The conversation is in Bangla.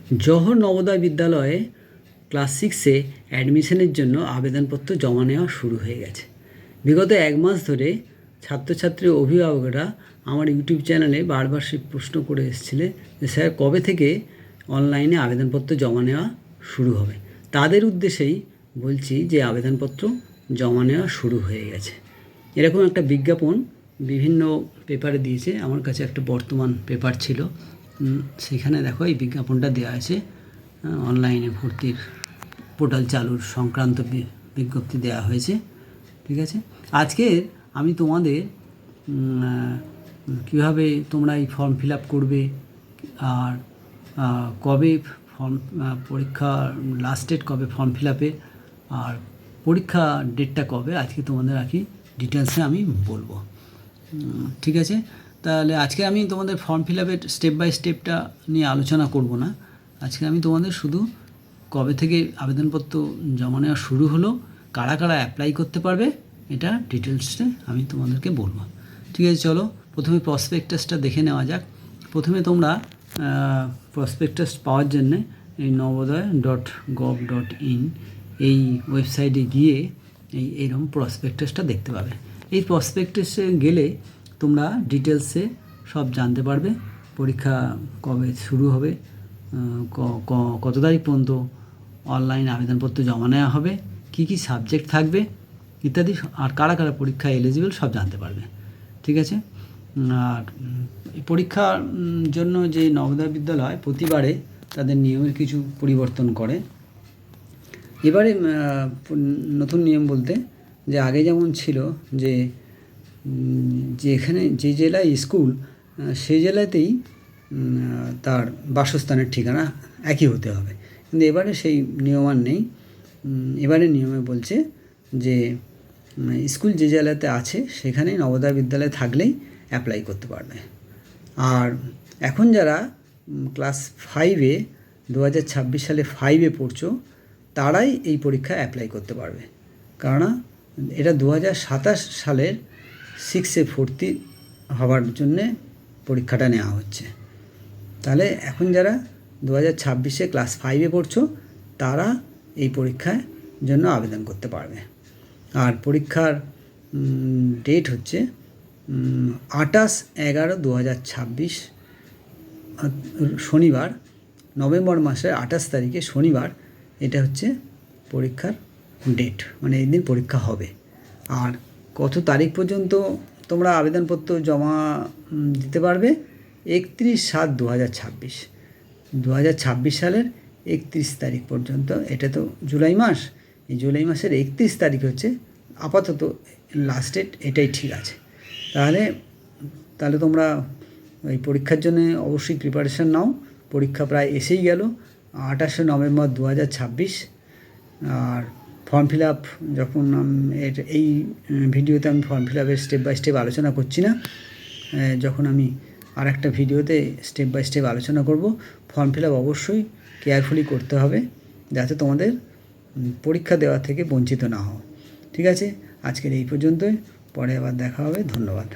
জওহর নবোদয় বিদ্যালয়ে ক্লাস 6-এ অ্যাডমিশনের জন্য আবেদনপত্র জমা নেওয়া শুরু হয়ে গেছে। বিগত 1 মাস ধরে ছাত্রছাত্রী অভিভাবকরা আমার ইউটিউব চ্যানেলে বারবার সে প্রশ্ন করে এসেছিলে যে স্যার কবে থেকে অনলাইনে আবেদনপত্র জমা নেওয়া শুরু হবে। তাদের উদ্দেশ্যেই বলছি যে আবেদনপত্র জমা নেওয়া শুরু হয়ে গেছে। এরকম একটা বিজ্ঞাপন বিভিন্ন পেপারে দিয়েছে। আমার কাছে একটা বর্তমান পেপার ছিল, সেখানে দেখো এই বিজ্ঞাপনটা দেওয়া আছে। অনলাইনে ভর্তির পোর্টাল চালুর সংক্রান্ত বিজ্ঞপ্তি দেওয়া হয়েছে। ঠিক আছে, আজকে আমি তোমাদের কীভাবে তোমরা এই ফর্ম ফিল আপ করবে আর কবে ফর্ম পরীক্ষা লাস্ট ডেট কবে ফর্ম ফিল আপে আর পরীক্ষা ডেটটা কবে, আজকে তোমাদের আর কি ডিটেলসে আমি বলবো। ঠিক আছে, তাহলে আজকে আমি তোমাদের ফর্ম ফিল আপের স্টেপ বাই স্টেপটা নিয়ে আলোচনা করব না। আজকে আমি তোমাদের শুধু কবে থেকে আবেদনপত্র জমা নেওয়া শুরু হলো, কারা কারা অ্যাপ্লাই করতে পারবে, এটা ডিটেলসে আমি তোমাদেরকে বলবো। ঠিক আছে, চলো প্রথমে প্রসপেক্টাসটা দেখে নেওয়া যাক। প্রথমে তোমরা প্রসপেক্টাস পাওয়ার জন্যে এই navodaya.gov.in এই ওয়েবসাইটে গিয়ে এইরকম প্রসপেক্টাসটা দেখতে পাবে। এই প্রসপেক্টাসে গেলে তোমরা ডিটেলসে সব জানতে পারবে। পরীক্ষা কবে শুরু হবে, কত তারিখ পর্যন্ত অনলাইন আবেদনপত্র জমা নেওয়া হবে, কী কী সাবজেক্ট থাকবে ইত্যাদি, আর কারা কারা পরীক্ষা এলিজিবল সব জানতে পারবে। ঠিক আছে, আর এই পরীক্ষার জন্য যে নবোদয় বিদ্যালয় প্রতিবারে তাদের নিয়মের কিছু পরিবর্তন করে। এবারে নতুন নিয়ম বলতে যে আগে যেমন ছিল যে এখানে যে জেলায় স্কুল সেই জেলাতেই তার বাসস্থানের ঠিকানা একই হতে হবে, কিন্তু এবারে সেই নিয়ম আর নেই। এবারে নিয়মে বলছে যে স্কুল যে জেলাতে আছে সেখানেই নবোদয় বিদ্যালয় থাকলেই অ্যাপ্লাই করতে পারবে। আর এখন যারা ক্লাস 5-এ 2026 সালে 5-এ পড়ছো তারাই এই পরীক্ষা অ্যাপ্লাই করতে পারবে, কেননা এটা 2027 সালের 6-এ ভর্তি হওয়ার জন্যে পরীক্ষাটা নেওয়া হচ্ছে। তাহলে এখন যারা 2026-এ ক্লাস 5-এ পড়ছো তারা এই পরীক্ষার জন্য আবেদন করতে পারবে। আর পরীক্ষার ডেট হচ্ছে 28/11/2026 শনিবার, নভেম্বর মাসের 28 তারিখে শনিবার এটা হচ্ছে পরীক্ষার ডেট, মানে এই দিন পরীক্ষা হবে। আর কত তারিখ পর্যন্ত তোমরা আবেদনপত্র জমা দিতে পারবে? 31/7/2026, 2026 সালের 31 তারিখ পর্যন্ত। এটা তো জুলাই মাস, এই জুলাই মাসের 31 তারিখ হচ্ছে আপাতত লাস্ট ডেট, এটাই ঠিক আছে। তাহলে তোমরা এই পরীক্ষার জন্য অবশ্যই প্রিপারেশান নাও। পরীক্ষা প্রায় এসেই গেল, 28শে নভেম্বর 2026। আর ফর্ম ফিল আপ যখন এই ভিডিওতে আমি ফর্ম ফিল আপের স্টেপ বাই স্টেপ আলোচনা করছি না, যখন আমি আর একটা ভিডিওতে স্টেপ বাই স্টেপ আলোচনা করব। ফর্ম ফিল আপ অবশ্যই কেয়ারফুলি করতে হবে যাতে তোমাদের পরীক্ষা দেওয়া থেকে বঞ্চিত না হও। ঠিক আছে, আজকের এই পর্যন্তই, পরে আবার দেখা হবে। ধন্যবাদ।